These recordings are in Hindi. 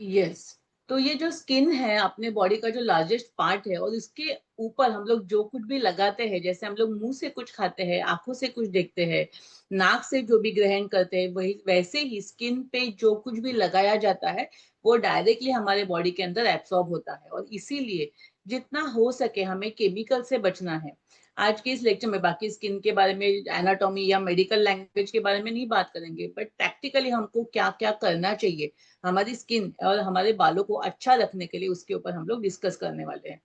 यस। तो ये जो स्किन है अपने बॉडी का जो लार्जेस्ट पार्ट है, और इसके ऊपर हम लोग जो कुछ भी लगाते हैं, जैसे हम लोग मुंह से कुछ खाते हैं, आंखों से कुछ देखते हैं, नाक से जो भी ग्रहण करते हैं, वही वैसे ही स्किन पे जो कुछ भी लगाया जाता है वो डायरेक्टली हमारे बॉडी के अंदर एब्सॉर्ब होता है। और इसीलिए जितना हो सके हमें केमिकल से बचना है। आज के इस लेक्चर में बाकी स्किन के बारे में, एनाटॉमी या मेडिकल लैंग्वेज के बारे में नहीं बात करेंगे, बट प्रैक्टिकली हमको क्या क्या करना चाहिए हमारी स्किन और हमारे बालों को अच्छा रखने के लिए, उसके ऊपर हम लोग डिस्कस करने वाले हैं।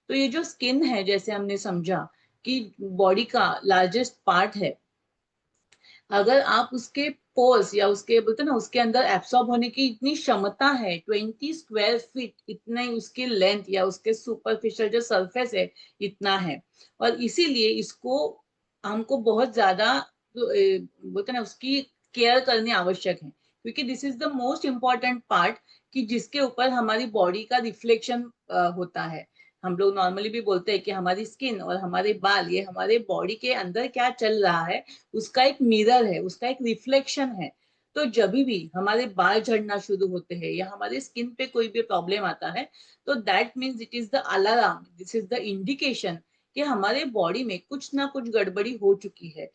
तो ये जो स्किन है, जैसे हमने समझा कि बॉडी का लार्जेस्ट पार्ट है, अगर आप उसके पोर्स या उसके बोलते हैं ना उसके अंदर एब्सॉर्ब होने की इतनी क्षमता है, 20 स्क्वायर फीट इतना ही उसकी लेंथ या उसके सुपरफिशियल जो सरफेस है इतना है। और इसीलिए इसको हमको बहुत ज्यादा बोलते हैं ना उसकी केयर करनी आवश्यक है, क्योंकि this is the most important part कि जिसके ऊपर हमारी बॉडी का रिफ्लेक्शन होता है। हम लोग नॉर्मली भी बोलते हैं कि हमारी स्किन और हमारे बाल ये हमारे बॉडी के अंदर क्या चल रहा है उसका एक मिरर है, उसका एक रिफ्लेक्शन है। तो जब भी हमारे बाल झड़ना शुरू होते हैं या हमारे स्किन पे कोई भी प्रॉब्लम आता है, तो that means it is the alarm, this is the indication कि हमारे बॉडी में कुछ ना कुछ गड़बड़ी हो चुकी है।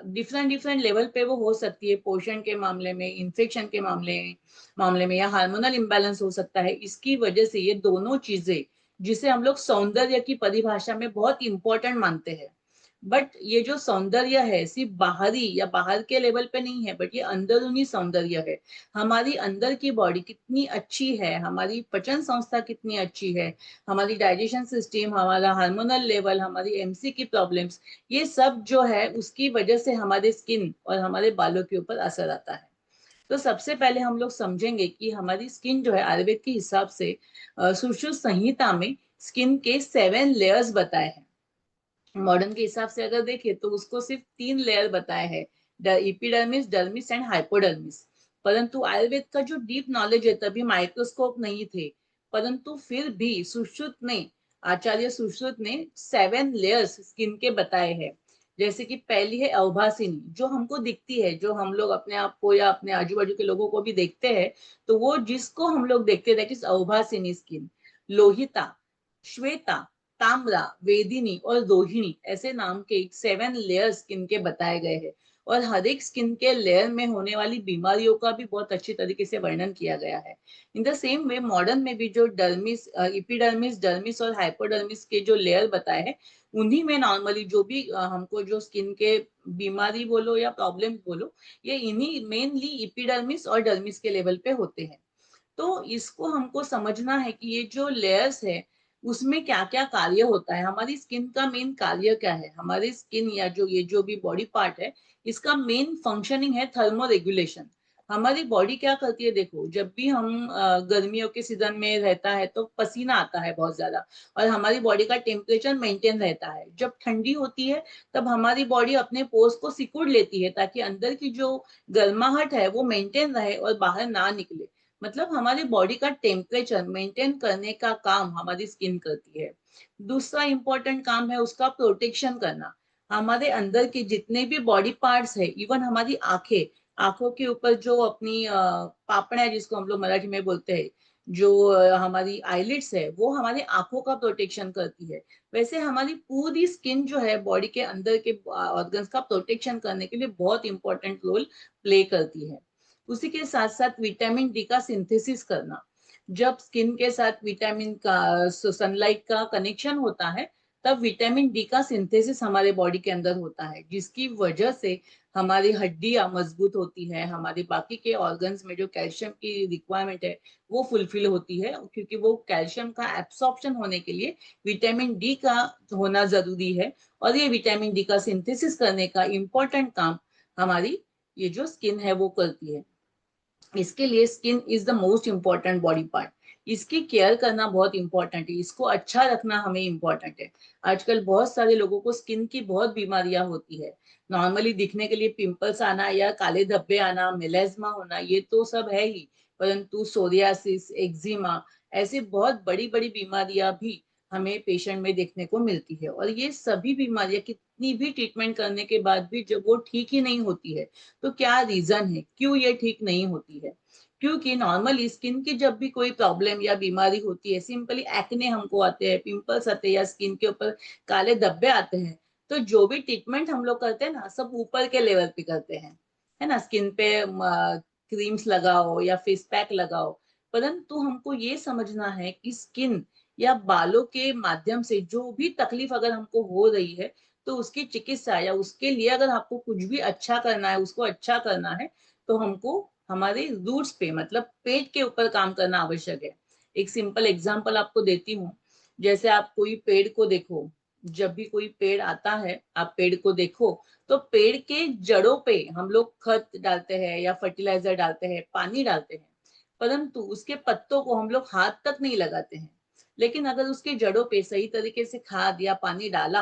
डिफरेंट डिफरेंट लेवल पे वो हो सकती है, पोषण के मामले में, इन्फेक्शन के मामले में या हार्मोनल इम्बैलेंस हो सकता है। इसकी वजह से ये दोनों चीजें, जिसे हम लोग सौंदर्य की परिभाषा में बहुत इंपॉर्टेंट मानते हैं, बट ये जो सौंदर्य है सिर्फ बाहरी या बाहर के लेवल पे नहीं है, बट ये अंदरूनी सौंदर्य है। हमारी अंदर की बॉडी कितनी अच्छी है, हमारी पचन संस्था कितनी अच्छी है, हमारी डाइजेशन सिस्टम, हमारा हार्मोनल लेवल, हमारी एमसी की प्रॉब्लम्स, ये सब जो है उसकी वजह से हमारे स्किन और हमारे बालों के ऊपर असर आता है। तो सबसे पहले हम लोग समझेंगे कि हमारी स्किन जो है आयुर्वेद के हिसाब से सुश्रुत संहिता में स्किन के 7 लेयर्स बताए हैं। मॉडर्न के हिसाब से अगर देखें तो उसको सिर्फ 3 लेयर बताए हैं, इपिडर्मिस, डर्मिस एंड हाइपोडर्मिस। परंतु आयुर्वेद का जो डीप नॉलेज है, तभी माइक्रोस्कोप नहीं थे, परंतु फिर भी सुश्रुत ने, आचार्य सुश्रुत ने 7 लेयर्स स्किन के बताए हैं। जैसे कि पहली है अवभासिनी, जो हमको दिखती है, जो हम लोग अपने आप को या अपने आजू बाजू के लोगों को भी देखते हैं, तो वो जिसको हम लोग देखते हैं दैट इज अवभासिनी स्किन। लोहिता, श्वेता, ताम्रा, वेदिनी और रोहिणी, ऐसे नाम के 7 लेयर स्किन के बताए गए हैं। और हर एक स्किन के लेयर में होने वाली बीमारियों का भी बहुत अच्छी तरीके से वर्णन किया गया है। In the same way modern में भी जो डर्मिस, इपिडर्मिस, डर्मिस और हाइपोडर्मिस के जो लेयर बताए हैं, उन्हीं में नॉर्मली जो भी हमको जो स्किन के बीमारी बोलो या प्रॉब्लम बोलो, ये इन्हीं मेनली इपिडर्मिस और डर्मिस के लेवल पे होते हैं। तो इसको हमको समझना है कि ये जो लेयर्स है उसमें क्या क्या कार्य होता है, हमारी स्किन का मेन कार्य क्या है। हमारी स्किन या जो ये जो भी बॉडी पार्ट है, इसका मेन फंक्शनिंग है थर्मो रेगुलेशन। हमारी बॉडी क्या करती है, देखो जब भी हम गर्मियों के सीजन में रहता है तो पसीना आता है बहुत ज्यादा, और हमारी बॉडी का टेम्परेचर मेंटेन रहता है। जब ठंडी होती है तब हमारी बॉडी अपने पोर्स को सिकुड़ लेती है, ताकि अंदर की जो गर्माहट है वो मेंटेन रहे और बाहर ना निकले। मतलब हमारी बॉडी का टेम्परेचर मेंटेन करने का काम हमारी स्किन करती है। दूसरा इंपॉर्टेंट काम है उसका प्रोटेक्शन करना। हमारे अंदर के जितने भी बॉडी पार्ट्स है, इवन हमारी आंखें, आंखों के ऊपर जो अपनी पापड़ है जिसको हम लोग मराठी में बोलते हैं, जो हमारी आईलिड्स है, वो हमारी आंखों का प्रोटेक्शन करती है। वैसे हमारी पूरी स्किन जो है बॉडी के अंदर के ऑर्गन्स का प्रोटेक्शन करने के लिए बहुत इंपॉर्टेंट रोल प्ले करती है। उसी के साथ साथ विटामिन डी का सिंथेसिस करना। जब स्किन के साथ विटामिन का, सनलाइट का कनेक्शन होता है, तब विटामिन डी का सिंथेसिस हमारे बॉडी के अंदर होता है, जिसकी वजह से हमारी हड्डियां मजबूत होती है, हमारे बाकी के ऑर्गन्स में जो कैल्शियम की रिक्वायरमेंट है वो फुलफिल होती है, क्योंकि वो कैल्शियम का एब्सॉर्प्शन होने के लिए विटामिन डी का होना जरूरी है। और ये विटामिन डी का सिंथेसिस करने का इम्पोर्टेंट काम हमारी ये जो स्किन है वो करती है। इसके लिए skin is the most important body part. इसकी केयर करना बहुत इंपॉर्टेंट है, इसको अच्छा रखना हमें इम्पॉर्टेंट है। आजकल बहुत सारे लोगों को स्किन की बहुत बीमारियां होती है। नॉर्मली दिखने के लिए पिंपल्स आना या काले धब्बे आना, मेलेज्मा होना, ये तो सब है ही, परंतु सोरियासिस, एक्जिमा, ऐसी बहुत बड़ी बड़ी बीमारियां भी हमें पेशेंट में देखने को मिलती है। और ये सभी बीमारियां कितनी भी ट्रीटमेंट करने के बाद भी जब वो ठीक ही नहीं होती है, तो क्या रीजन है क्यों ये ठीक नहीं होती है। क्योंकि नॉर्मली स्किन की जब भी कोई प्रॉब्लम या बीमारी होती है, सिंपली एक्ने हमको आते हैं, पिंपल्स आते हैं या स्किन के ऊपर काले धब्बे आते हैं, तो जो भी ट्रीटमेंट हम लोग करते हैं ना, सब ऊपर के लेवल पे करते हैं, है ना? स्किन पे क्रीम्स लगाओ या फेस पैक लगाओ, परंतु हमको ये समझना है कि स्किन या बालों के माध्यम से जो भी तकलीफ अगर हमको हो रही है, तो उसकी चिकित्सा या उसके लिए अगर आपको कुछ भी अच्छा करना है, उसको अच्छा करना है, तो हमको हमारे रूट्स पे मतलब पेट के ऊपर काम करना आवश्यक है। एक सिंपल एग्जांपल आपको देती हूँ, जैसे आप कोई पेड़ को देखो, जब भी कोई पेड़ आता है, आप पेड़ को देखो, तो पेड़ के जड़ों पे हम लोग खत डालते हैं या फर्टिलाइजर डालते हैं, पानी डालते हैं, परंतु उसके पत्तों को हम लोग हाथ तक नहीं लगाते हैं। लेकिन अगर उसके जड़ों पे सही तरीके से खाद या पानी डाला,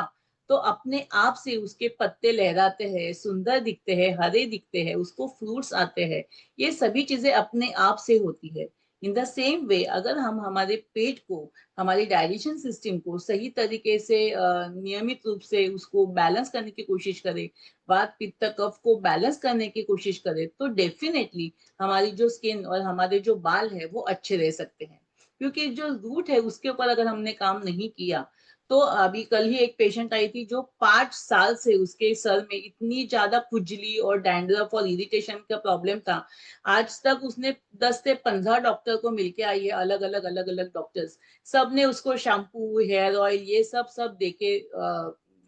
तो अपने आप से उसके पत्ते लहराते हैं, सुंदर दिखते हैं, हरे दिखते हैं, उसको फ्रूट्स आते हैं। ये सभी चीजें अपने आप से होती है। इन द सेम वे अगर हम हमारे पेट को, हमारी डाइजेशन सिस्टम को सही तरीके से नियमित रूप से उसको बैलेंस करने की कोशिश करें, वात पित्त कफ को बैलेंस करने की कोशिश करें, तो डेफिनेटली हमारी जो स्किन और हमारे जो बाल है वो अच्छे रह सकते हैं। क्योंकि जो रूट है उसके ऊपर अगर हमने काम नहीं किया, तो अभी कल ही एक पेशेंट आई थी जो 5 साल से उसके सर में इतनी ज्यादा खुजली और डैंड्रफ और इरिटेशन का प्रॉब्लम था। आज तक उसने 10 से 15 डॉक्टर को मिलके आई है, अलग अलग डॉक्टर्स, सब ने उसको शैम्पू, हेयर ऑयल, ये सब सब देके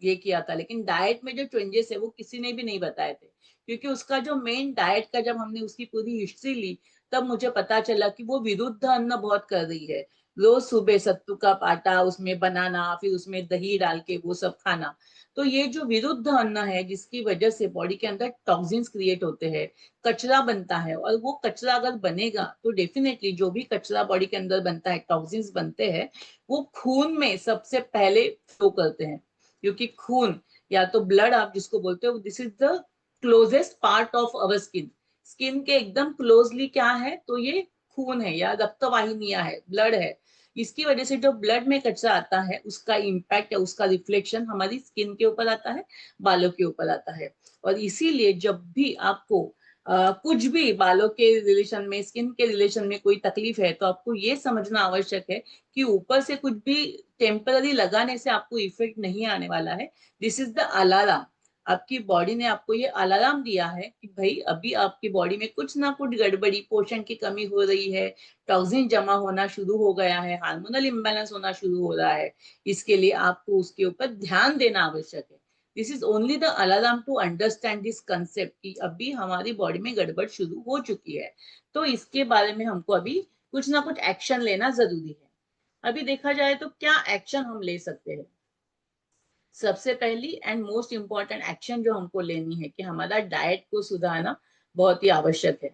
ये किया था, लेकिन डाइट में जो चेंजेस है वो किसी ने भी नहीं बताए थे। क्योंकि उसका जो मेन डाइट का जब हमने उसकी पूरी हिस्ट्री ली, तब मुझे पता चला कि वो विरुद्ध अन्न बहुत कर रही है। रोज सुबह सत्तू का आटा, उसमें बनाना, फिर उसमें दही डाल के वो सब खाना। तो ये जो विरुद्ध अन्न है, जिसकी वजह से बॉडी के अंदर टॉक्सिन्स क्रिएट होते हैं, कचरा बनता है, और वो कचरा अगर बनेगा तो डेफिनेटली जो भी कचरा बॉडी के अंदर बनता है, टॉक्सिन्स बनते हैं, वो खून में सबसे पहले फ्लो करते हैं। क्योंकि खून या तो ब्लड आप जिसको बोलते हो, this is the closest part of our skin. Skin के एकदम क्लोजली क्या है, तो ये खून है या रक्त वाहिनियां है, ब्लड है। इसकी वजह से जो ब्लड में कचरा आता है, उसका इम्पैक्ट या उसका रिफ्लेक्शन हमारी स्किन के ऊपर आता है, बालों के ऊपर आता है। और इसीलिए जब भी आपको कुछ भी बालों के रिलेशन में, स्किन के रिलेशन में कोई तकलीफ है, तो आपको ये समझना आवश्यक है कि ऊपर से कुछ भी टेम्पररी लगाने से आपको इफेक्ट नहीं आने वाला है। This is the alarm. आपकी बॉडी ने आपको ये अलार्म दिया है कि भाई अभी आपकी बॉडी में कुछ ना कुछ गड़बड़ी, पोषण की कमी हो रही है, टॉक्सिन जमा होना शुरू हो गया है, हार्मोनल इम्बैलेंस होना शुरू हो रहा है। इसके लिए आपको उसके ऊपर ध्यान देना आवश्यक है। This is only the alarm to understand this concept कि अभी हमारी बॉडी में गड़बड़ शुरू हो चुकी है। तो इसके बारे में हमको अभी कुछ ना कुछ एक्शन लेना जरूरी है। अभी देखा जाए तो क्या एक्शन हम ले सकते हैं? सबसे पहली एंड मोस्ट इम्पॉर्टेंट एक्शन जो हमको लेनी है कि हमारा डाइट को सुधारना बहुत ही आवश्यक है।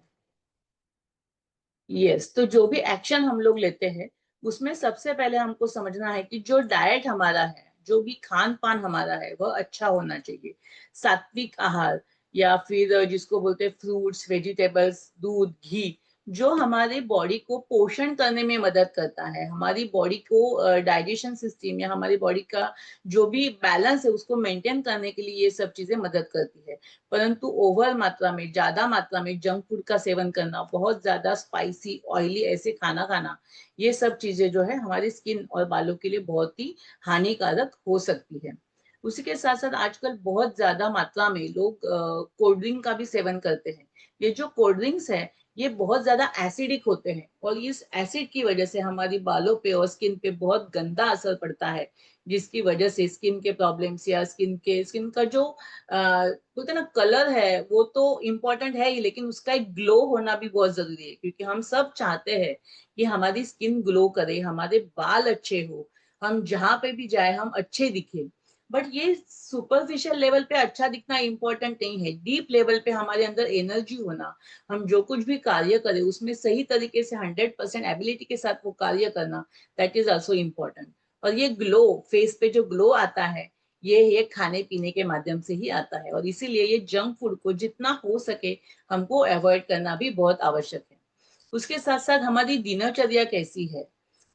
यस, तो जो भी एक्शन हम लोग लेते हैं, उसमें सबसे पहले हमको समझना है कि जो डाइट हमारा है, जो भी खान पान हमारा है, वह अच्छा होना चाहिए। सात्विक आहार या फिर जिसको बोलते हैं फ्रूट्स, वेजिटेबल्स, दूध, घी, जो हमारे बॉडी को पोषण करने में मदद करता है, हमारी बॉडी को डाइजेशन सिस्टम या हमारी बॉडी का जो भी बैलेंस है उसको मेंटेन करने के लिए ये सब चीजें मदद करती है। परंतु ओवर मात्रा में, ज्यादा मात्रा में जंक फूड का सेवन करना, बहुत ज्यादा स्पाइसी, ऑयली ऐसे खाना खाना, ये सब चीजें जो है हमारी स्किन और बालों के लिए बहुत ही हानिकारक हो सकती है। उसी के साथ साथ आजकल बहुत ज्यादा मात्रा में लोग कोल्ड ड्रिंक का भी सेवन करते हैं। ये जो कोल्ड ड्रिंक्स है, ये बहुत ज्यादा एसिडिक होते हैं, और इस एसिड की वजह से हमारी बालों पे और स्किन पे बहुत गंदा असर पड़ता है, जिसकी वजह से स्किन के प्रॉब्लम्स या स्किन का जो बोलते हैं ना कलर है, वो तो इम्पोर्टेंट है ही, लेकिन उसका एक ग्लो होना भी बहुत जरूरी है। क्योंकि हम सब चाहते हैं कि हमारी स्किन ग्लो करे, हमारे बाल अच्छे हो, हम जहां पे भी जाए हम अच्छे दिखे। बट ये सुपरफिशियल लेवल पे अच्छा दिखना इम्पोर्टेंट नहीं है, डीप लेवल पे हमारे अंदर एनर्जी होना, हम जो कुछ भी कार्य करें उसमें सही तरीके से 100% एबिलिटी के साथ वो कार्य करना, दैट इज ऑल्सो इम्पोर्टेंट। और ये ग्लो, फेस पे जो ग्लो आता है, ये खाने पीने के माध्यम से ही आता है, और इसीलिए ये जंक फूड को जितना हो सके हमको अवॉइड करना भी बहुत आवश्यक है। उसके साथ साथ हमारी दिनचर्या कैसी है?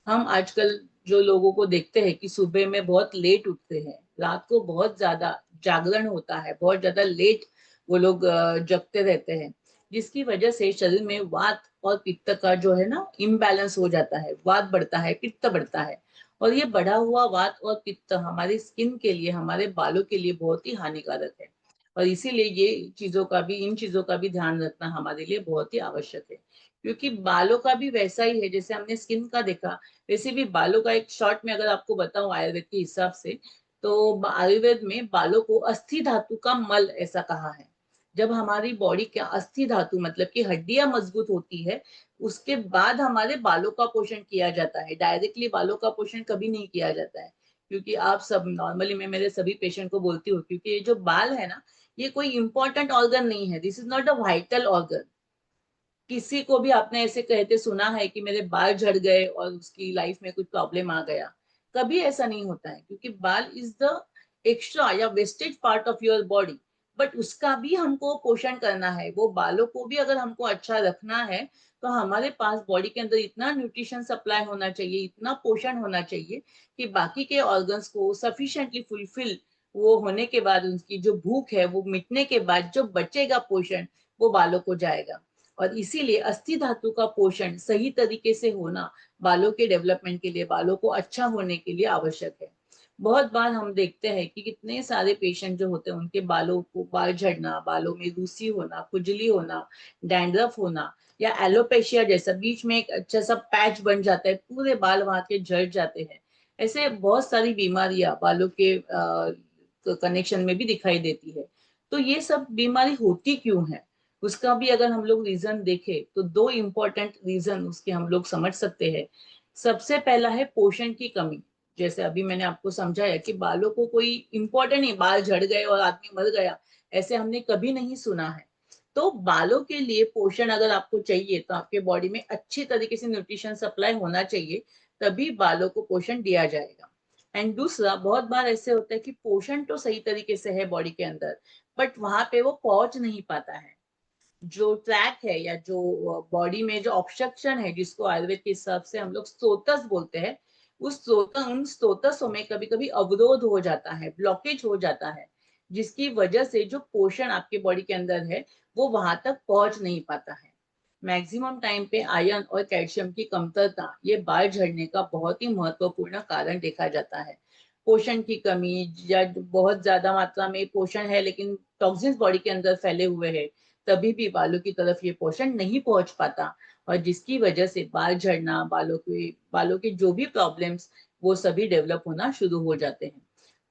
हम आजकल जो लोगों को देखते हैं कि सुबह में बहुत लेट उठते हैं, रात को बहुत ज्यादा जागरण होता है, बहुत ज्यादा लेट वो लोग जगते रहते हैं, जिसकी वजह से शरीर में वात और पित्त का जो है ना इम्बैलेंस हो जाता है, वात बढ़ता है, पित्त बढ़ता है। और ये बढ़ा हुआ वात और पित्त हमारी स्किन के लिए, हमारे बालों के लिए बहुत ही हानिकारक है। और इसीलिए इन चीजों का भी ध्यान रखना हमारे लिए बहुत ही आवश्यक है। क्योंकि बालों का भी वैसा ही है, जैसे हमने स्किन का देखा, वैसे भी बालों का एक शॉर्ट में अगर आपको बताऊं आयुर्वेद के हिसाब से, तो आयुर्वेद में बालों को अस्थि धातु का मल ऐसा कहा है। जब हमारी बॉडी के अस्थि धातु मतलब कि हड्डियां मजबूत होती है, उसके बाद हमारे बालों का पोषण किया जाता है। डायरेक्टली बालों का पोषण कभी नहीं किया जाता है। क्योंकि आप सब नॉर्मली, मैं मेरे सभी पेशेंट को बोलती हूँ, क्योंकि ये जो बाल है ना, ये कोई इंपॉर्टेंट ऑर्गन नहीं है, this is not a vital organ. किसी को भी आपने ऐसे कहते सुना है कि मेरे बाल झड़ गए और उसकी लाइफ में कुछ प्रॉब्लम आ गया? कभी ऐसा नहीं होता है, क्योंकि बाल इज द एक्स्ट्रा या wastage part of your body. But उसका भी हमको पोषण करना है, वो बालों को भी अगर हमको अच्छा रखना है, तो हमारे पास बॉडी के अंदर इतना न्यूट्रिशन सप्लाई होना चाहिए, इतना पोषण होना चाहिए कि बाकी के ऑर्गन्स को सफिशिएंटली फुलफिल वो होने के बाद, उनकी जो भूख है वो मिटने के बाद जो बचेगा पोषण, वो बालों को जाएगा। और इसीलिए अस्थि धातु का पोषण सही तरीके से होना बालों के डेवलपमेंट के लिए, बालों को अच्छा होने के लिए आवश्यक है। बहुत बार हम देखते हैं कि कितने सारे पेशेंट जो होते हैं, उनके बालों को बाल झड़ना, बालों में रूसी होना, खुजली होना, डैंड्रफ होना, या एलोपेशिया जैसा बीच में एक अच्छा सा पैच बन जाता है, पूरे बाल वहां के झड़ जाते हैं। ऐसे बहुत सारी बीमारियां बालों के कनेक्शन में भी दिखाई देती है। तो ये सब बीमारी होती क्यों है, उसका भी अगर हम लोग रीजन देखें, तो दो इम्पोर्टेंट रीजन उसके हम लोग समझ सकते हैं। सबसे पहला है पोषण की कमी। जैसे अभी मैंने आपको समझाया कि बालों को कोई इम्पोर्टेंट नहीं, बाल झड़ गए और आदमी मर गया, ऐसे हमने कभी नहीं सुना है। तो बालों के लिए पोषण अगर आपको चाहिए, तो आपके बॉडी में अच्छी तरीके से न्यूट्रिशन सप्लाई होना चाहिए, तभी बालों को पोषण दिया जाएगा। एंड दूसरा, बहुत बार ऐसे होता है कि पोषण तो सही तरीके से है बॉडी के अंदर, बट वहां पे वो पहुंच नहीं पाता है। जो ट्रैक है या जो बॉडी में जो ऑब्स्ट्रक्शन है, जिसको आयुर्वेद के हिसाब से हम लोग स्टोटस बोलते हैं, उन स्टोटसों में कभी कभी अवरोध हो जाता है, ब्लॉकेज हो जाता है, जिसकी वजह से जो पोषण आपके बॉडी के अंदर है, वो वहां तक पहुंच नहीं पाता है। मैक्सिमम टाइम पे आयरन और कैल्शियम की कमतरता ये बाल झड़ने का बहुत ही महत्वपूर्ण कारण देखा जाता है। पोषण की कमी, या बहुत ज्यादा मात्रा में पोषण है लेकिन टॉक्सिन्स बॉडी के अंदर फैले हुए हैं, तभी भी बालों की तरफ ये पोषण नहीं पहुंच पाता, और जिसकी वजह से बाल झड़ना, बालों के जो भी प्रॉब्लम्स, वो सभी डेवलप होना शुरू हो जाते हैं।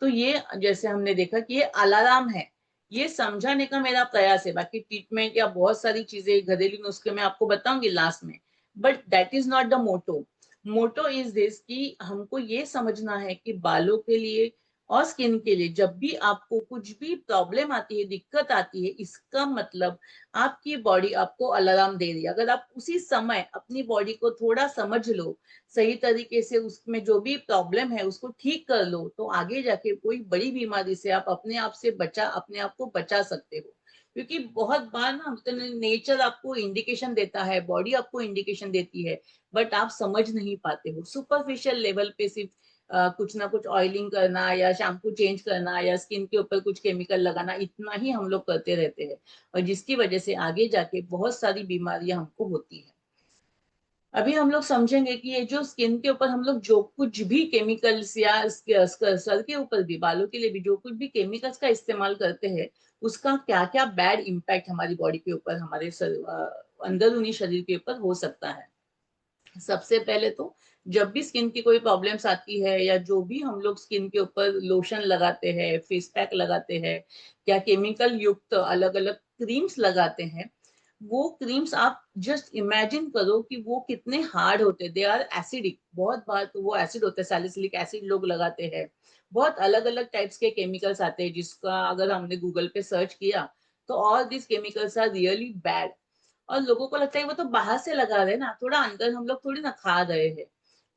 तो ये जैसे हमने देखा कि ये अलार्म है, ये समझाने का मेरा प्रयास है। बाकी ट्रीटमेंट या बहुत सारी चीजें, घरेलू नुस्खे मैं आपको बताऊंगी लास्ट में, but that is not the motto. Motto is this कि हमको ये समझना है कि बालों के लिए और स्किन के लिए जब भी आपको कुछ भी प्रॉब्लम आती है, दिक्कत आती है, इसका मतलब आपकी बॉडी आपको अलार्म दे रही है। अगर आप उसी समय अपनी बॉडी को थोड़ा समझ लो, सही तरीके से उसमें जो भी प्रॉब्लम है उसको ठीक कर लो, तो आगे जाके कोई बड़ी बीमारी से आप अपने आप को बचा सकते हो। क्योंकि बहुत बार ना तो नेचर आपको इंडिकेशन देता है, बॉडी आपको इंडिकेशन देती है, बट आप समझ नहीं पाते हो। सुपरफिशियल लेवल पे सिर्फ कुछ ना कुछ ऑयलिंग करना या शैम्पू चेंज करना या स्किन के ऊपर कुछ केमिकल लगाना, इतना ही हम लोग करते रहते हैं, और जिसकी वजह से आगे जाके बहुत सारी बीमारियां हमको होती है। अभी हम लोग समझेंगे कि ये जो स्किन के ऊपर हम लोग जो कुछ भी केमिकल्स, या सर के ऊपर भी, बालों के लिए भी जो कुछ भी केमिकल्स का इस्तेमाल करते हैं, उसका क्या क्या बैड इम्पैक्ट हमारी बॉडी के ऊपर, हमारे अंदरूनी शरीर के ऊपर हो सकता है। सबसे पहले तो, जब भी स्किन की कोई प्रॉब्लम्स आती है, या जो भी हम लोग स्किन के ऊपर लोशन लगाते हैं, फेस पैक लगाते हैं, या केमिकल युक्त अलग अलग क्रीम्स लगाते हैं, वो क्रीम्स आप जस्ट इमेजिन करो कि वो कितने हार्ड होते हैं, दे आर एसिडिक। बहुत बार तो वो एसिड होते हैं, सैलिसिलिक एसिड लोग लगाते हैं। बहुत अलग अलग टाइप्स के केमिकल्स आते हैं, जिसका अगर हमने गूगल पे सर्च किया, तो all this chemicals are really bad. और लोगों को लगता है वो तो बाहर से लगा रहे हैं ना, थोड़ा अंदर हम लोग थोड़ी ना खा रहे हैं।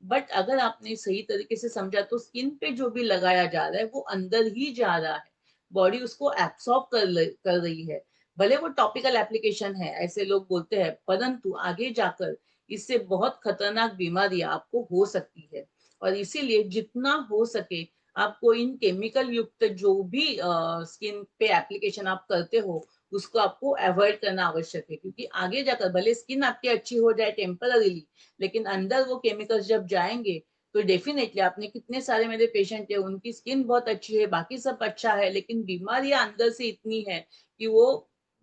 बट अगर आपने सही तरीके से समझा, तो स्किन पे जो भी लगाया जा रहा है वो अंदर ही जा रहा है, बॉडी उसको एब्सॉर्ब कर रही है। भले वो टॉपिकल एप्लीकेशन है, ऐसे लोग बोलते हैं, परंतु आगे जाकर इससे बहुत खतरनाक बीमारियां आपको हो सकती है। और इसीलिए जितना हो सके आपको इन केमिकल युक्त जो भी स्किन पे एप्लीकेशन आप करते हो, उसको आपको अवॉइड करना आवश्यक है, क्योंकि आगे जाकर भले स्किन आपकी अच्छी हो जाए टेम्पररीली, लेकिन अंदर वो केमिकल्स जब जाएंगे तो डेफिनेटली, आपने कितने सारे मेरे पेशेंट है, उनकी स्किन बहुत अच्छी है, बाकी सब अच्छा है, लेकिन बीमारियां अंदर से इतनी है कि वो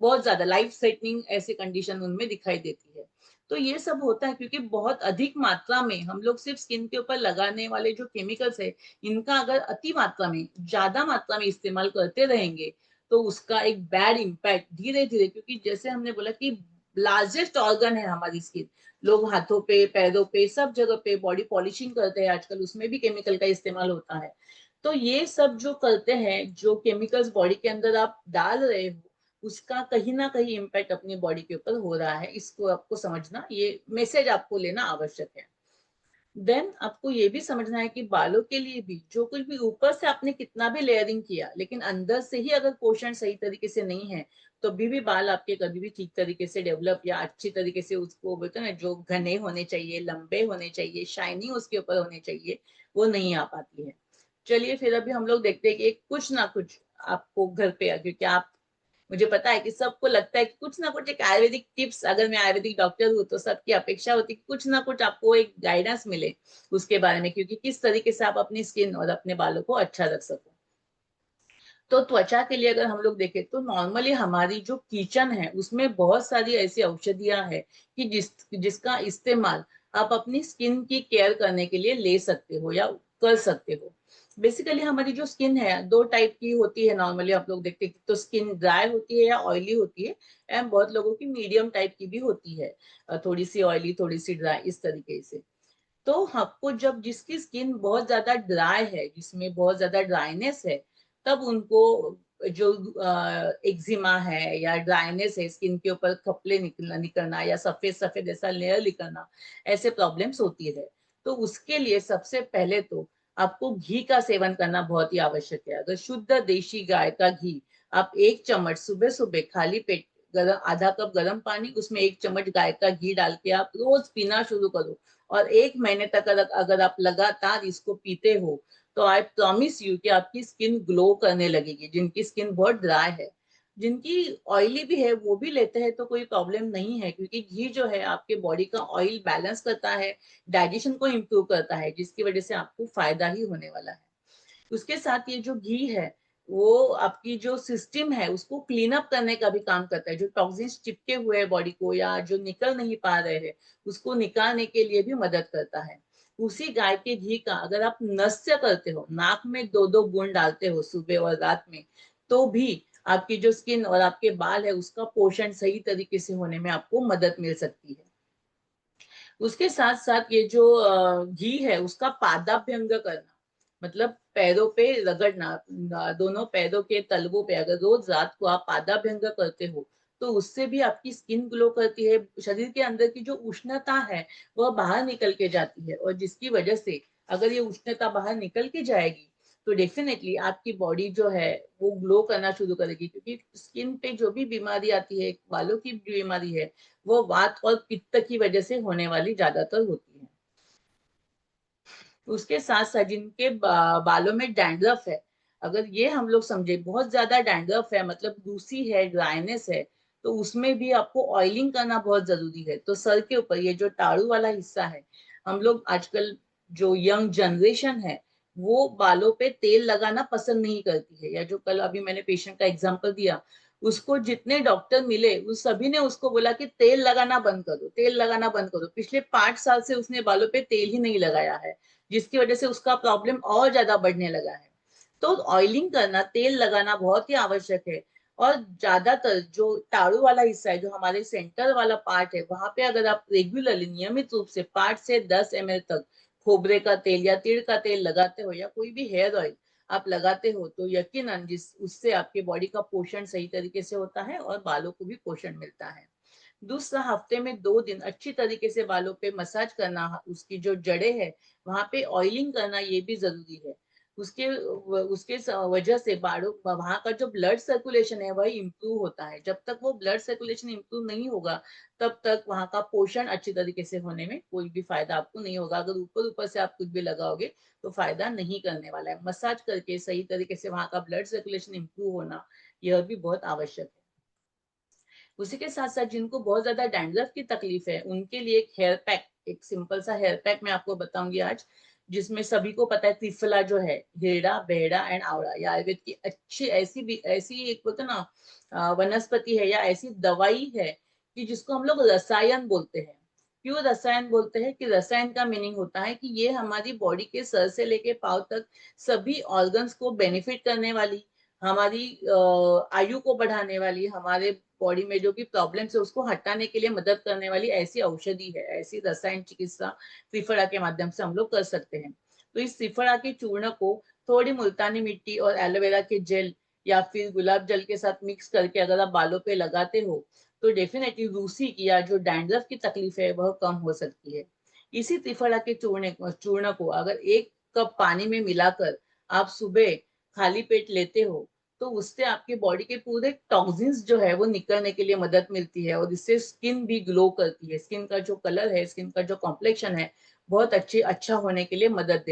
बहुत ज्यादा लाइफ थ्रेटनिंग ऐसी कंडीशन उनमें दिखाई देती है। तो ये सब होता है क्योंकि बहुत अधिक मात्रा में हम लोग सिर्फ स्किन के ऊपर लगाने वाले जो केमिकल्स है, इनका अगर अति मात्रा में, ज्यादा मात्रा में इस्तेमाल करते रहेंगे, तो उसका एक बैड इम्पैक्ट धीरे धीरे, क्योंकि जैसे हमने बोला कि लार्जेस्ट ऑर्गन है हमारी स्किन, लोग हाथों पे, पैरों पे, सब जगह पे बॉडी पॉलिशिंग करते हैं आजकल, उसमें भी केमिकल का इस्तेमाल होता है। तो ये सब जो करते हैं, जो केमिकल्स बॉडी के अंदर आप डाल रहे हो, उसका कहीं ना कहीं इम्पैक्ट अपनी बॉडी के ऊपर हो रहा है, इसको आपको समझना, ये मैसेज आपको लेना आवश्यक है। देन आपको ये भी समझना है कि बालों के लिए भी जो कुछ भी ऊपर से आपने कितना भी लेयरिंग किया, लेकिन अंदर से ही अगर पोषण सही तरीके से नहीं है, तो भी बाल आपके कभी भी ठीक तरीके से डेवलप या अच्छी तरीके से, उसको बोलते हैं ना, जो घने होने चाहिए, लंबे होने चाहिए, शाइनिंग उसके ऊपर होने चाहिए, वो नहीं आ पाती है। चलिए फिर अभी हम लोग देखते हैं कि कुछ ना कुछ आपको घर पे, क्योंकि आप, मुझे पता है कि सबको लगता है कि कुछ ना कुछ एक आयुर्वेदिक टिप्स, अगर मैं आयुर्वेदिक डॉक्टर हूँ तो सबकी अपेक्षा होती है कि कुछ ना कुछ आपको एक गाइडेंस मिले उसके बारे में, क्योंकि किस तरीके से आप अपनी स्किन और अपने बालों को अच्छा रख सको। तो त्वचा के लिए अगर हम लोग देखें तो नॉर्मली हमारी जो किचन है उसमें बहुत सारी ऐसी औषधियां हैं कि जिसका इस्तेमाल आप अपनी स्किन की केयर करने के लिए ले सकते हो या कर सकते हो। बेसिकली हमारी जो स्किन है दो टाइप की होती है, नॉर्मली आप लोग देखते हैं, तो स्किन ड्राई होती है या ऑयली होती है, एंड बहुत लोगों की मीडियम टाइप की भी होती है, थोड़ी सी ऑयली थोड़ी सी ड्राई, इस तरीके से। तो आपको जब, जिसकी स्किन बहुत ज्यादा ड्राई है, जिसमें बहुत ज्यादा ड्राइनेस है, तब उनको जो एक्जिमा है या ड्राइनेस है, स्किन के ऊपर खपले निकलना या सफेद सफेद ऐसा लेयर निकलना, ऐसे प्रॉब्लम्स होती है। तो उसके लिए सबसे पहले तो आपको घी का सेवन करना बहुत ही आवश्यक है। अगर शुद्ध देशी गाय का घी आप 1 चम्मच सुबह सुबह खाली पेट, गरम आधा कप गर्म पानी, उसमें 1 चम्मच गाय का घी डाल के आप रोज पीना शुरू करो, और 1 महीने तक अगर आप लगातार इसको पीते हो, तो आई प्रॉमिस यू कि आपकी स्किन ग्लो करने लगेगी। जिनकी स्किन बहुत ड्राई है, जिनकी ऑयली भी है, वो भी लेते हैं तो कोई प्रॉब्लम नहीं है, क्योंकि घी जो है आपके बॉडी का ऑयल बैलेंस करता है, डाइजेशन को इम्प्रूव करता है, जिसकी वजह से आपको फायदा ही होने वाला है। उसके साथ ये जो घी है, वो आपकी जो सिस्टम है उसको क्लीन अप करने का भी काम करता है। जो टॉक्सिन्स चिपके हुए हैं बॉडी को या जो निकल नहीं पा रहे हैं, उसको निकालने के लिए भी मदद करता है। उसी गाय के घी का अगर आप नस्य करते हो, नाक में 2-2 बूंद डालते हो सुबह और रात में, तो भी आपकी जो स्किन और आपके बाल है उसका पोषण सही तरीके से होने में आपको मदद मिल सकती है। उसके साथ साथ ये जो घी है उसका पादाभ्यंग करना, मतलब पैरों पे रगड़ना, दोनों पैरों के तलवों पे अगर रोज रात को आप पादाभ्यंग करते हो, तो उससे भी आपकी स्किन ग्लो करती है, शरीर के अंदर की जो उष्णता है वह बाहर निकल के जाती है, और जिसकी वजह से अगर ये उष्णता बाहर निकल के जाएगी, तो डेफिनेटली आपकी बॉडी जो है वो ग्लो करना शुरू करेगी, क्योंकि स्किन पे जो भी बीमारी आती है, बालों की बीमारी है, वो वात और पित्त की वजह से होने वाली ज्यादातर होती है। उसके साथ साथ जिनके बालों में डैंड्रफ है, अगर ये हम लोग समझे बहुत ज्यादा डैंड्रफ है, मतलब रूसी है, ड्राइनेस है, तो उसमें भी आपको ऑयलिंग करना बहुत जरूरी है। तो सर के ऊपर ये जो टाड़ू वाला हिस्सा है, हम लोग आजकल जो यंग जनरेशन है, वो बालों पे तेल लगाना पसंद नहीं करती है, या जो कल अभी मैंने पेशेंट का एग्जांपल दिया, उसको जितने डॉक्टर मिले उस सभी ने उसको बोला कि तेल लगाना बंद करो, तेल लगाना बंद करो। पिछले 5 साल से उसने बालों पे तेल ही नहीं लगाया है, जिसकी वजह से उसका प्रॉब्लम और ज्यादा बढ़ने लगा है। तो ऑयलिंग करना, तेल लगाना बहुत ही आवश्यक है। और ज्यादातर जो टाड़ू वाला हिस्सा है, जो हमारे सेंटर वाला पार्ट है, वहां पे अगर आप रेगुलरली नियमित रूप से 5 से 10 ml तक खोबरे का तेल या तिल का तेल लगाते हो, या कोई भी हेयर ऑयल आप लगाते हो, तो यकीनन जिस उससे आपके बॉडी का पोषण सही तरीके से होता है और बालों को भी पोषण मिलता है। दूसरा, हफ्ते में 2 दिन अच्छी तरीके से बालों पे मसाज करना, उसकी जो जड़ें है वहां पे ऑयलिंग करना, ये भी जरूरी है। उसके उसके वजह से बालों वहां का जो ब्लड सर्कुलेशन है वह इम्प्रूव होता है। जब तक वो ब्लड सर्कुलेशन इम्प्रूव नहीं होगा तब तक वहां का पोषण अच्छी तरीके से होने में कोई भी फायदा आपको नहीं होगा। अगर ऊपर ऊपर से आप कुछ भी लगाओगे तो फायदा नहीं करने वाला है। मसाज करके सही तरीके से वहां का ब्लड सर्कुलेशन इम्प्रूव होना यह भी बहुत आवश्यक है। उसी के साथ साथ जिनको बहुत ज्यादा डैंड्रफ की तकलीफ है उनके लिए एक हेयर पैक, एक सिंपल सा हेयर पैक मैं आपको बताऊंगी आज, जिसमें सभी को पता है त्रिफला जो है, हेड़ा बेहड़ा एंड आवड़ा, ये आयुर्वेद की अच्छी ऐसी भी ऐसी एक बोलते ना वनस्पति है या ऐसी दवाई है कि जिसको हम लोग रसायन बोलते हैं। क्यों रसायन बोलते हैं? कि रसायन का मीनिंग होता है कि ये हमारी बॉडी के सर से लेके पांव तक सभी ऑर्गन्स को बेनिफिट करने वाली, हमारी आयु को बढ़ाने वाली, हमारे बॉडी में जो भी प्रॉब्लम्स है उसको हटाने के लिए मदद करने वाली ऐसी औषधि है, ऐसी रसायन चिकित्सा त्रिफला के माध्यम से हम लोग कर सकते हैं। तो इस त्रिफला के चूर्ण को थोड़ी मुल्तानी मिट्टी और एलोवेरा के जेल या फिर गुलाब जल के साथ मिक्स करके अगर आप बालों पे लगाते हो तो डेफिनेटली रूसी की या जो डैंड्रफ की तकलीफ है वह कम हो सकती है। इसी त्रिफला के चूर्ण को अगर 1 कप पानी में मिलाकर आप सुबह खाली पेट लेते हो तो उससे आपके बॉडी के पूरे टॉक्सिन्स जो है वो निकलने के लिए मदद मिलती है और इससे स्किन भी ग्लो करती है। स्किन का जो कलर है, स्किन का जो कॉम्प्लेक्शन है बहुत अच्छा होने के लिए मदद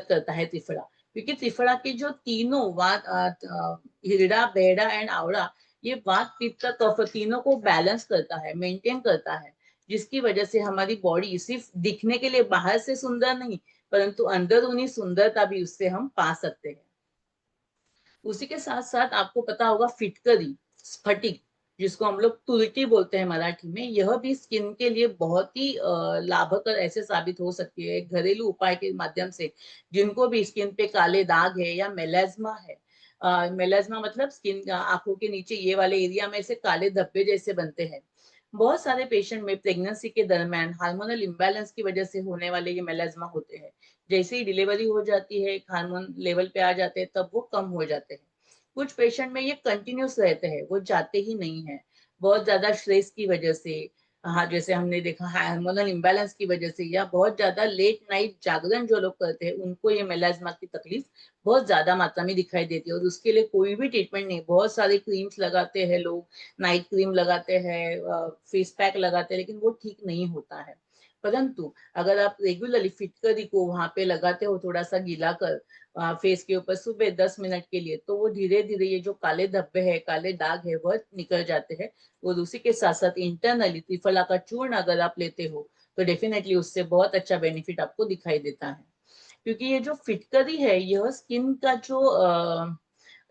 करता है त्रिफला। क्योंकि त्रिफला के जो तीनों हिरडा बेहड़ा एंड आवड़ा, ये वात पित्त कफ तीनों को बैलेंस करता है, मेंटेन करता है, जिसकी वजह से हमारी बॉडी सिर्फ दिखने के लिए बाहर से सुंदर नहीं परंतु अंदरूनी सुंदरता भी उससे हम पा सकते हैं। उसी के साथ साथ आपको पता होगा फिटकरी, स्फटिक, जिसको हम लोग तुरटी बोलते हैं मराठी में, यह भी स्किन के लिए बहुत ही लाभकर ऐसे साबित हो सकती है घरेलू उपाय के माध्यम से। जिनको भी स्किन पे काले दाग है या मेलाज्मा है, मेलाज्मा मतलब स्किन आंखों के नीचे ये वाले एरिया में ऐसे काले धब्बे जैसे बनते हैं। बहुत सारे पेशेंट में प्रेगनेंसी के दरमियान हार्मोनल इम्बैलेंस की वजह से होने वाले ये मेलाज्मा होते हैं। जैसे ही डिलीवरी हो जाती है, हार्मोन लेवल पे आ जाते हैं तब वो कम हो जाते हैं। कुछ पेशेंट में ये कंटिन्यूस रहते हैं, वो जाते ही नहीं है। बहुत ज्यादा स्ट्रेस की वजह से, हाँ जैसे हमने देखा हार्मोनल इम्बैलेंस की वजह से या बहुत ज्यादा लेट नाइट जागरण जो लोग करते हैं उनको ये मेलाज्मा की तकलीफ बहुत ज्यादा मात्रा में दिखाई देती है और उसके लिए कोई भी ट्रीटमेंट नहीं। बहुत सारे क्रीम्स लगाते हैं लोग, नाइट क्रीम लगाते हैं, फेस पैक लगाते हैं, लेकिन वो ठीक नहीं होता है। परंतु अगर आप रेगुलरली फिटकरी को वहां पे लगाते हो थोड़ा सा गीला कर फेस के ऊपर सुबह 10 मिनट के लिए, तो वो धीरे धीरे ये जो काले धब्बे हैं, काले दाग है वह निकल जाते हैं। और उसी के साथ साथ इंटरनली त्रिफला का चूर्ण अगर आप लेते हो तो डेफिनेटली उससे बहुत अच्छा बेनिफिट आपको दिखाई देता है। क्योंकि ये जो फिटकरी है यह स्किन का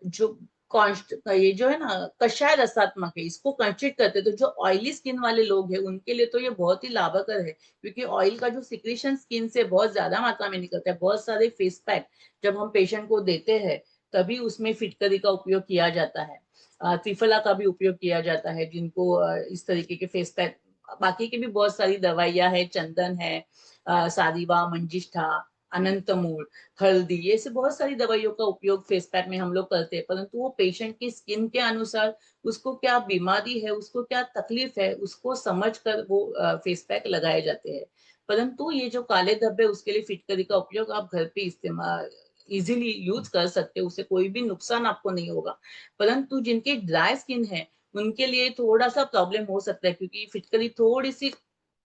जो कॉन्स्ट ये जो है ना कषाय रसात्मक है, इसको कंस्ट्रिक्ट करते हैं। तो जो ऑयली स्किन वाले लोग हैं उनके लिए तो ये बहुत ही लाभकर है, क्योंकि ऑयल का जो सिक्रीशन स्किन से बहुत ज्यादा मात्रा में निकलता है। बहुत सारे फेस पैक जब हम पेशेंट को देते हैं तभी उसमें फिटकरी का उपयोग किया जाता है, त्रिफला का भी उपयोग किया जाता है। जिनको इस तरीके के फेस पैक, बाकी की भी बहुत सारी दवाइयां है, चंदन है, सारीवा, मंजिष्ठा, अनंत मूल, हल्दी, ये से बहुत सारी दवाइयों का उपयोग फेस पैक में हम लोग करते हैं। परंतु वो पेशेंट की स्किन के अनुसार, उसको क्या बीमारी है, उसको क्या तकलीफ है, उसको समझ कर वो फेस पैक लगाए जाते हैं। परंतु ये जो काले धब्बे, उसके लिए फिटकरी का उपयोग आप घर पे इस्तेमाल इजीली यूज कर सकते हो, उससे कोई भी नुकसान आपको नहीं होगा। परंतु जिनकी ड्राई स्किन है उनके लिए थोड़ा सा प्रॉब्लम हो सकता है, क्योंकि फिटकरी थोड़ी सी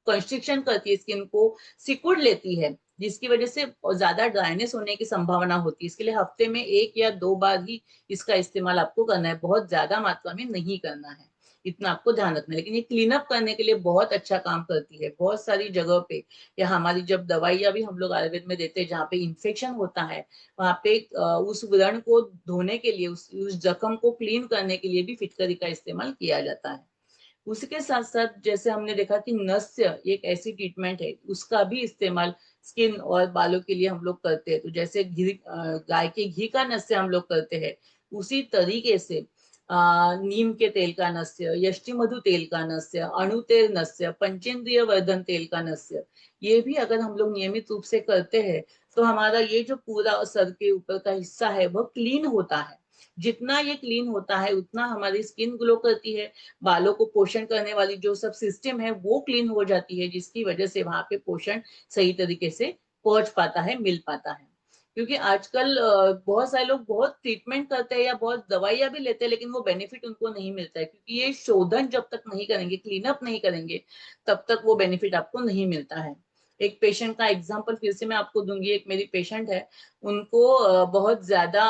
कंस्ट्रिक्शन करती है, स्किन को सिकुड़ लेती है, जिसकी वजह से ज्यादा ड्राइनेस होने की संभावना होती है। इसके लिए हफ्ते में 1 या 2 बार ही इसका इस्तेमाल आपको करना है, बहुत ज्यादा मात्रा में नहीं करना है, इतना आपको ध्यान रखना है। लेकिन ये क्लीन अप करने के लिए बहुत अच्छा काम करती है बहुत सारी जगह पे। या हमारी जब दवाइयां भी हम लोग आयुर्वेद में देते हैं जहाँ पे इन्फेक्शन होता है, वहां पे उस व्रण को धोने के लिए, उस जख्म को क्लीन करने के लिए भी फिटकरी का इस्तेमाल किया जाता है। उसके साथ साथ जैसे हमने देखा कि नस्य एक ऐसी ट्रीटमेंट है, उसका भी इस्तेमाल स्किन और बालों के लिए हम लोग करते हैं। तो जैसे गाय के घी का नस्य हम लोग करते हैं, उसी तरीके से नीम के तेल का नस्य, यष्टि मधु तेल का नस्य, अणु तेल नस्य, पंचेंद्रिय वर्धन तेल का नस्य, ये भी अगर हम लोग नियमित रूप से करते हैं तो हमारा ये जो पूरा सर के ऊपर का हिस्सा है वह क्लीन होता है। जितना ये क्लीन होता है उतना हमारी स्किन ग्लो करती है, बालों को पोषण करने वाली जो सब सिस्टम है वो क्लीन हो जाती है, जिसकी वजह से वहां पे पोषण सही तरीके से पहुंच पाता है, मिल पाता है। क्योंकि आजकल बहुत सारे लोग बहुत ट्रीटमेंट करते हैं या बहुत दवाइयाँ भी लेते हैं, लेकिन वो बेनिफिट उनको नहीं मिलता है, क्योंकि ये शोधन जब तक नहीं करेंगे, क्लीन अप नहीं करेंगे, तब तक वो बेनिफिट आपको नहीं मिलता है। एक पेशेंट का एग्जांपल फिर से मैं आपको दूंगी। एक मेरी पेशेंट है, उनको बहुत ज्यादा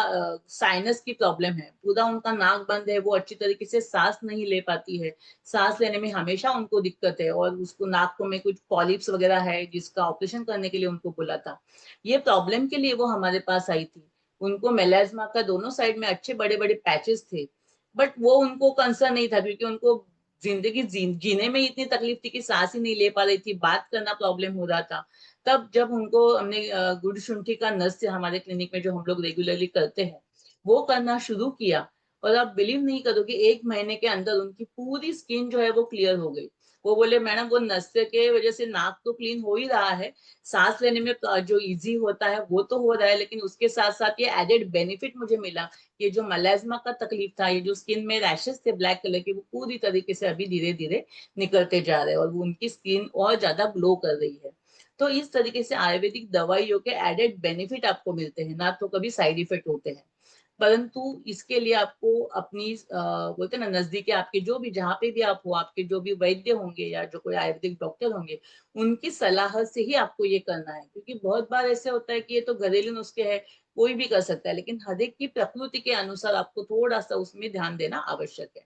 साइनस की प्रॉब्लम है, पूरा उनका नाक बंद है, वो अच्छी तरीके से सांस नहीं ले पाती है, सांस लेने में हमेशा उनको दिक्कत है, और उसको नाक में कुछ पॉलिप्स वगैरह है जिसका ऑपरेशन करने के लिए उनको बोला था। ये प्रॉब्लम के लिए वो हमारे पास आई थी। उनको मेलाज्मा का दोनों साइड में अच्छे बड़े बड़े पैचेस थे, बट वो उनको कंसर्न नहीं था, क्योंकि उनको जिंदगी जीने में इतनी तकलीफ थी कि सांस ही नहीं ले पा रही थी, बात करना प्रॉब्लम हो रहा था। तब जब उनको हमने गुड़ शुंठी का नस्य हमारे क्लिनिक में जो हम लोग रेगुलरली करते हैं, वो करना शुरू किया, और आप बिलीव नहीं करोगे, 1 महीने के अंदर उनकी पूरी स्किन जो है वो क्लियर हो गई। वो बोले मैडम वो नस्य के वजह से नाक तो क्लीन हो ही रहा है, सांस लेने में जो इजी होता है वो तो हो रहा है, लेकिन उसके साथ साथ ये एडेड बेनिफिट मुझे मिला। ये जो मलेज्मा का तकलीफ था, ये जो स्किन में रैशेस थे ब्लैक कलर के, वो पूरी तरीके से अभी धीरे धीरे निकलते जा रहे हैं, और वो उनकी स्किन और ज्यादा ग्लो कर रही है। तो इस तरीके से आयुर्वेदिक दवाइयों के एडेड बेनिफिट आपको मिलते हैं, ना तो कभी साइड इफेक्ट होते हैं। परंतु इसके लिए आपको अपनी बोलते हैं ना, नजदीकी आपके जो भी, जहाँ पे भी आप हो, आपके जो भी वैद्य होंगे या जो कोई आयुर्वेदिक डॉक्टर होंगे, उनकी सलाह से ही आपको ये करना है। क्योंकि बहुत बार ऐसे होता है कि ये तो घरेलू नुस्खे हैं, कोई भी कर सकता है, लेकिन हर एक की प्रकृति के अनुसार आपको थोड़ा सा उसमें ध्यान देना आवश्यक है।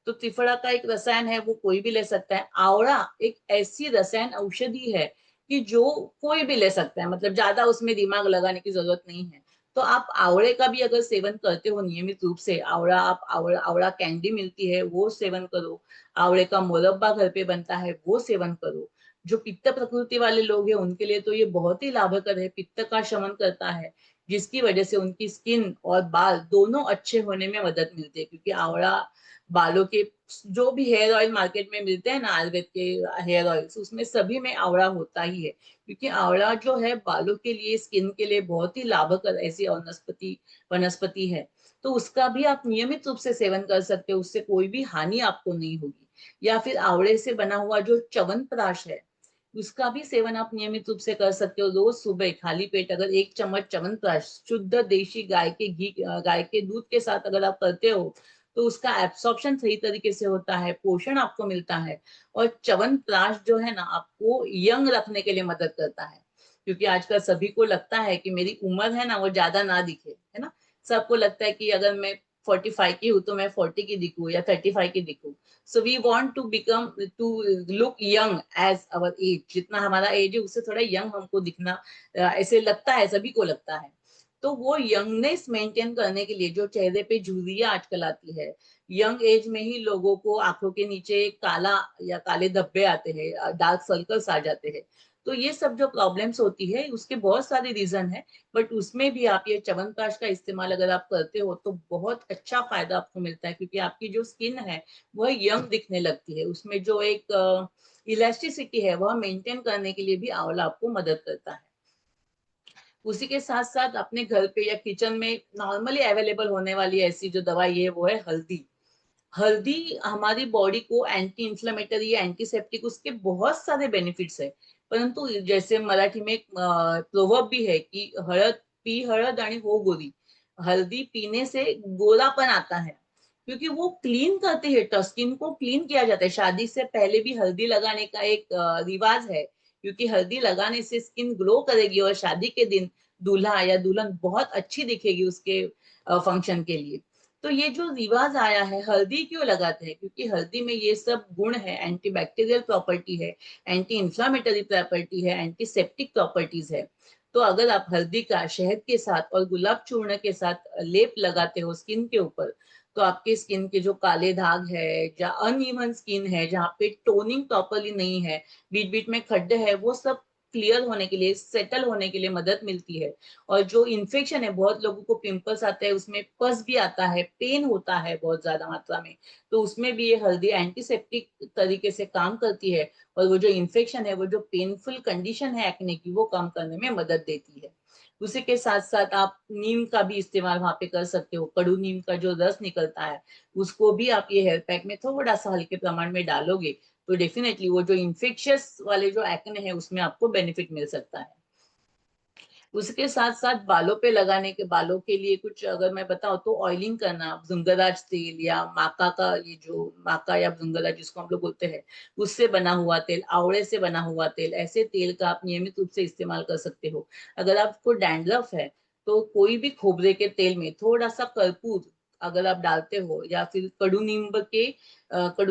तो त्रिफला का एक रसायन है, वो कोई भी ले सकता है। आवड़ा एक ऐसी रसायन औषधि है कि जो कोई भी ले सकता है, मतलब ज्यादा उसमें दिमाग लगाने की जरूरत नहीं है। तो आप आवड़े का भी अगर सेवन करते हो नियमित रूप से, आवड़ा आप आवड़ा आवड़ा कैंडी मिलती है वो सेवन करो, आवड़े का मुरब्बा घर पे बनता है वो सेवन करो। जो पित्त प्रकृति वाले लोग हैं उनके लिए तो ये बहुत ही लाभकर है, पित्त का शमन करता है, जिसकी वजह से उनकी स्किन और बाल दोनों अच्छे होने में मदद मिलती है। क्योंकि आवड़ा बालों के, जो भी हेयर ऑयल मार्केट में मिलते हैं ना आयुर्वेद के हेयर ऑयल्स, उसमें सभी में आवड़ा होता ही है। क्योंकि आवड़ा जो है बालों के लिए, स्किन के लिए बहुत ही लाभकर ऐसी वनस्पति वनस्पति है। तो उसका भी आप नियमित रूप से सेवन कर सकते हो, उससे कोई भी हानि आपको नहीं होगी। या फिर आवड़े से बना हुआ जो च्यवनप्राश है, उसका भी सेवन आप नियमित रूप से कर सकते हो। रोज सुबह खाली पेट अगर 1 चम्मच च्यवनप्राश शुद्ध देशी गाय के घी, गाय के दूध के साथ अगर आप करते हो, तो उसका एब्सॉर्प्शन सही तरीके से होता है, पोषण आपको मिलता है। और च्यवनप्राश जो है ना, आपको यंग रखने के लिए मदद करता है। क्योंकि आजकल सभी को लगता है कि मेरी उम्र है ना वो ज्यादा ना दिखे, है ना। सबको लगता है कि अगर मैं 45 की हूँ तो मैं 40 की दिखूं या 35 की दिखूं। So we want to become, to look young as our age, जितना हमारा एज है उससे थोड़ा यंग हमको दिखना ऐसे लगता है, सभी को लगता है। तो वो यंगनेस मेंटेन करने के लिए, जो चेहरे पे झुर्रियां आजकल आती है, यंग एज में ही लोगों को आंखों के नीचे काला या काले धब्बे आते हैं, डार्क सर्कल्स आ जाते हैं। तो ये सब जो प्रॉब्लम्स होती है उसके बहुत सारे रीजन है, बट उसमें भी आप ये च्यवनप्राश का इस्तेमाल अगर आप करते हो तो बहुत अच्छा फायदा आपको मिलता है। क्योंकि आपकी जो स्किन है वह यंग दिखने लगती है, उसमें जो एक इलास्टिसिटी है वह मेंटेन करने के लिए भी आंवला आपको मदद करता है। उसी के साथ साथ अपने घर पे या किचन में नॉर्मली अवेलेबल होने वाली ऐसी जो दवाई है वो है हल्दी। हल्दी हमारी बॉडी को एंटी इंफ्लेमेटरी या एंटीसेप्टिक, उसके बहुत सारे बेनिफिट्स है। परंतु जैसे मराठी में एक प्रोवर्ब भी है कि हळद पी हळद आणि हो गोरी। हल्दी पीने से गोरापन आता है, क्योंकि वो क्लीन करती है, तो स्किन को क्लीन किया जाता है। शादी से पहले भी हल्दी लगाने का एक रिवाज है, क्योंकि हल्दी लगाने से स्किन ग्लो करेगी, और शादी के दिन दूल्हा या दुल्हन बहुत अच्छी दिखेगी उसके फंक्शन के लिए। तो ये जो रिवाज आया है, हल्दी क्यों लगाते हैं, क्योंकि हल्दी में ये सब गुण है, एंटीबैक्टीरियल प्रॉपर्टी है, एंटी इंफ्लामेटरी प्रॉपर्टी है, एंटीसेप्टिक प्रॉपर्टीज है। तो अगर आप हल्दी का शहद के साथ और गुलाब चूर्ण के साथ लेप लगाते हो स्किन के ऊपर, तो आपके स्किन के जो काले दाग है या अनइवन स्किन है, जहाँ पे टोनिंग प्रॉपरली नहीं है, बीच बीच में खड्डे है, वो सब क्लियर होने के लिए, सेटल होने के लिए मदद मिलती है। और जो इन्फेक्शन है, बहुत लोगों को पिंपल्स आते हैं, उसमें पस भी आता है, पेन होता है बहुत ज्यादा मात्रा में, तो उसमें भी ये हल्दी एंटीसेप्टिक तरीके से काम करती है, और वो जो इन्फेक्शन है, वो जो पेनफुल कंडीशन है एक्ने की, वो कम करने में मदद देती है। उसी के साथ साथ आप नीम का भी इस्तेमाल वहां पे कर सकते हो। कड़ू नीम का जो रस निकलता है, उसको भी आप ये हेयर पैक में थोड़ा सा हल्के प्रमाण में डालोगे, तो डेफिनेटली वो जो इन्फेक्शियस वाले जो एक्ने है उसमें आपको बेनिफिट मिल सकता है। उसके साथ साथ बालों पे लगाने के, बालों के लिए कुछ अगर मैं बताऊं तो ऑयलिंग करना, भृंगराज तेल या माका का, ये जो माका या भृंगराज जिसको हम लोग बोलते हैं, उससे बना हुआ तेल, आवड़े से बना हुआ तेल, ऐसे तेल का आप नियमित रूप से इस्तेमाल कर सकते हो। अगर आपको डैंड्रफ है तो कोई भी खोबरे के तेल में थोड़ा सा कर्पूर अगर आप डालते हो, या फिर कड़ू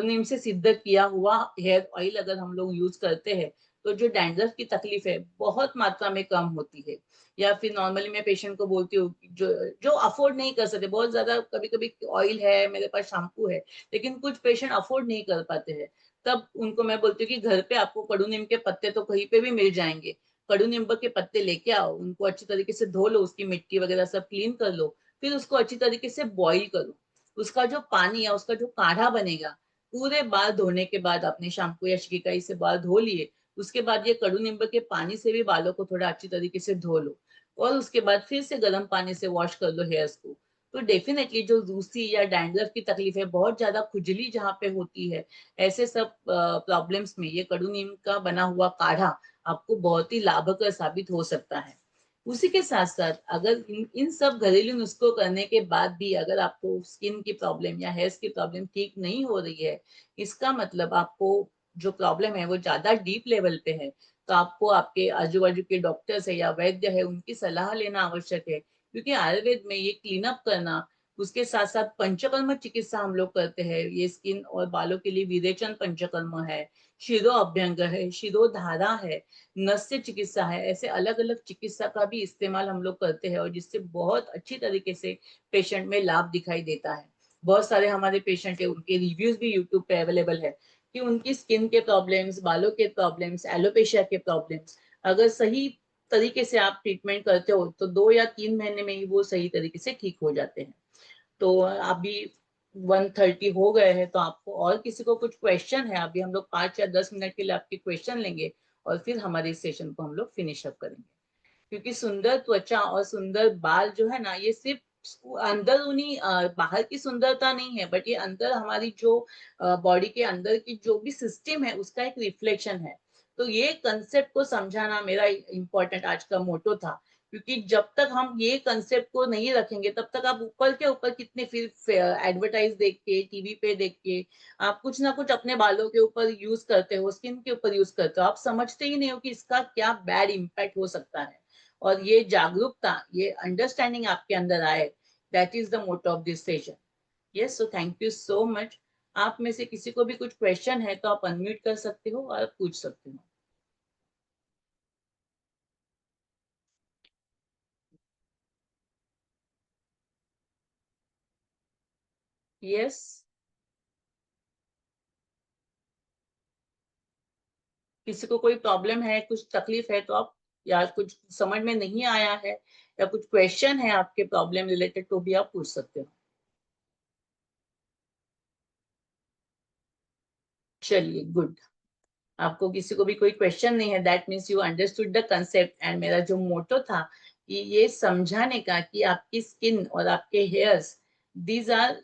नीम से सिद्ध किया हुआ हेयर ऑयल अगर हम लोग यूज करते हैं, तो जो डैंड्रफ की तकलीफ है बहुत मात्रा में कम होती है। या फिर नॉर्मली मैं पेशेंट को बोलती हूँ जो जो अफोर्ड नहीं कर सकते, बहुत ज्यादा कभी कभी ऑयल है मेरे पास, शैम्पू है, लेकिन कुछ पेशेंट अफोर्ड नहीं कर पाते हैं, तब उनको मैं बोलती हूँ कि घर पे आपको कड़ू नीम के पत्ते तो कहीं पे भी मिल जाएंगे, कड़ू नीम के पत्ते लेके आओ, उनको अच्छी तरीके से धो लो, उसकी मिट्टी वगैरह सब क्लीन कर लो, फिर उसको अच्छी तरीके से बॉईल करो। उसका जो पानी है, उसका जो काढ़ा बनेगा, पूरे बाल धोने के बाद आपने शैम्पू या शिकाई से बाल धो लिए, उसके बाद ये कड़ू नींबू के पानी से भी बालों को थोड़ा अच्छी तरीके से धो लो, और उसके बाद फिर से गर्म पानी से वॉश कर लो हेयर्स को। तो डेफिनेटली जो रूसी या डैंड्रफ की तकलीफ है, बहुत ज्यादा खुजली जहाँ पे होती है, ऐसे सब प्रॉब्लम्स में ये कड़ू नीम का बना हुआ काढ़ा आपको बहुत ही लाभकर साबित हो सकता है। उसी के साथ साथ अगर इन सब घरेलू नुस्खों करने के बाद भी अगर आपको स्किन की प्रॉब्लम या हेयर की प्रॉब्लम ठीक नहीं हो रही है, इसका मतलब आपको जो प्रॉब्लम है वो ज्यादा डीप लेवल पे है, तो आपको आपके आजू बाजू के डॉक्टर्स है या वैद्य है उनकी सलाह लेना आवश्यक है, क्योंकि आयुर्वेद में ये क्लीन अप करना, उसके साथ साथ पंचकर्म चिकित्सा हम लोग करते हैं, ये स्किन और बालों के लिए विरेचन पंचकर्म है, शिरो अभ्यंग है, शिरोधारा है, नस्य चिकित्सा है, ऐसे अलग अलग चिकित्सा का भी इस्तेमाल हम लोग करते हैं, और जिससे बहुत अच्छी तरीके से पेशेंट में लाभ दिखाई देता है। बहुत सारे हमारे पेशेंट है, उनके रिव्यूज भी यूट्यूब पे अवेलेबल है कि उनकी स्किन के प्रॉब्लम्स, बालों के प्रॉब्लम्स, एलोपेशिया के प्रॉब्लम्स, अगर सही तरीके से आप ट्रीटमेंट करते हो तो 2 या 3 महीने में ही वो सही तरीके से ठीक हो जाते हैं। तो अभी 1:30 हो गए हैं, तो आपको और किसी को कुछ क्वेश्चन है? अभी हम लोग 5 या 10 मिनट के लिए आपके क्वेश्चन लेंगे, और फिर हमारे इस सेशन को हम लोग फिनिश अप करेंगे। क्योंकि सुंदर त्वचा और सुंदर बाल जो है ना, ये सिर्फ अंदरूनी बाहर की सुंदरता नहीं है, बट ये अंदर हमारी जो बॉडी के अंदर की जो भी सिस्टम है उसका एक रिफ्लेक्शन है। तो ये कंसेप्ट को समझाना मेरा इम्पोर्टेंट आज का मोटो था, क्योंकि जब तक हम ये कंसेप्ट को नहीं रखेंगे, तब तक आप ऊपर के ऊपर कितने फिर एडवर्टाइज देख के, टीवी पे देख के आप कुछ ना कुछ अपने बालों के ऊपर यूज करते हो, स्किन के ऊपर यूज करते हो, आप समझते ही नहीं हो कि इसका क्या बैड इम्पैक्ट हो सकता है। और ये जागरूकता, ये अंडरस्टैंडिंग आपके अंदर आए, that is the motto of this session. Yes, so thank you so much. आप में से किसी को भी कुछ क्वेश्चन है तो आप अनम्यूट कर सकते हो और पूछ सकते हो। यस, किसी को कोई प्रॉब्लम है, कुछ तकलीफ है, तो आप, या कुछ समझ में नहीं आया है, या कुछ क्वेश्चन है आपके प्रॉब्लम रिलेटेड, तो भी आप पूछ सकते हो। चलिए, गुड। आपको किसी को भी कोई क्वेश्चन नहीं है, that means you understood the concept. And मेरा जो मोटो था कि ये समझाने का कि आपकी स्किन और आपके हेयर्स, दीज आर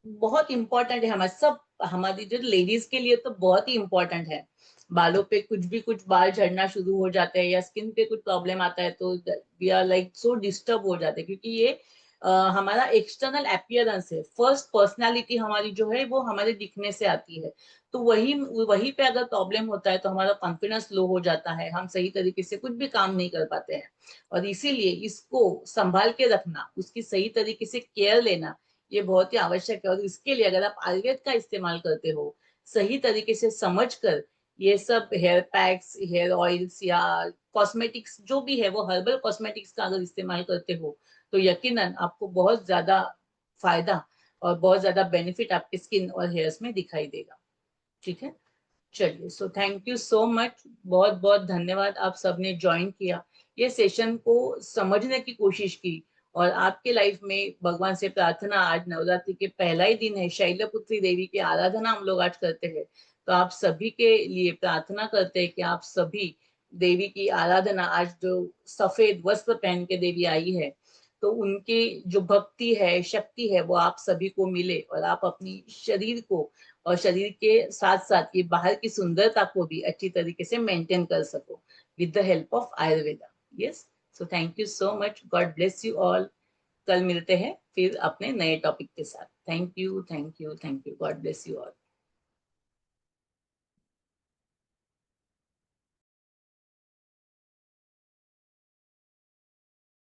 बहुत इंपॉर्टेंट है हमारे सब, हमारी जो लेडीज के लिए तो बहुत ही इंपॉर्टेंट है। बालों पे कुछ बाल झड़ना शुरू हो जाते हैं, या स्किन पे कुछ प्रॉब्लम आता है, तो we are like so disturb हो जाते हैं, क्योंकि ये हमारा एक्सटर्नल अपियरेंस है, फर्स्ट पर्सनालिटी हमारी जो है वो हमारे दिखने से आती है। तो वही वही पे अगर प्रॉब्लम होता है तो हमारा कॉन्फिडेंस लो हो जाता है, हम सही तरीके से कुछ भी काम नहीं कर पाते हैं। और इसीलिए इसको संभाल के रखना, उसकी सही तरीके से केयर लेना, ये बहुत ही आवश्यक है। और इसके लिए अगर आप आयुर्वेद का इस्तेमाल करते हो, सही तरीके से समझ कर, ये सब हेयर पैक्स, हेयर ऑयल्स या कॉस्मेटिक्स जो भी है, वो हर्बल कॉस्मेटिक्स का अगर इस्तेमाल करते हो, तो यकीनन आपको बहुत ज्यादा फायदा और बहुत ज्यादा बेनिफिट आपके स्किन और हेयर्स में दिखाई देगा। ठीक है, चलिए, सो थैंक यू सो मच, बहुत बहुत धन्यवाद, आप सबने ज्वाइन किया, ये सेशन को समझने की कोशिश की। और आपके लाइफ में भगवान से प्रार्थना, आज नवरात्रि के पहला ही दिन है, शैलपुत्री देवी की आराधना हम लोग आज करते हैं, तो आप सभी के लिए प्रार्थना करते हैं कि आप सभी देवी की आराधना, आज जो सफेद वस्त्र पहन के देवी आई है, तो उनकी जो भक्ति है, शक्ति है, वो आप सभी को मिले, और आप अपनी शरीर को और शरीर के साथ साथ ये बाहर की सुंदरता को भी अच्छी तरीके से मेंटेन कर सको with the help of Ayurveda. Yes, so thank you so much, God bless you all. कल मिलते हैं फिर अपने नए टॉपिक के साथ। Thank you, thank you, thank you, God bless you all.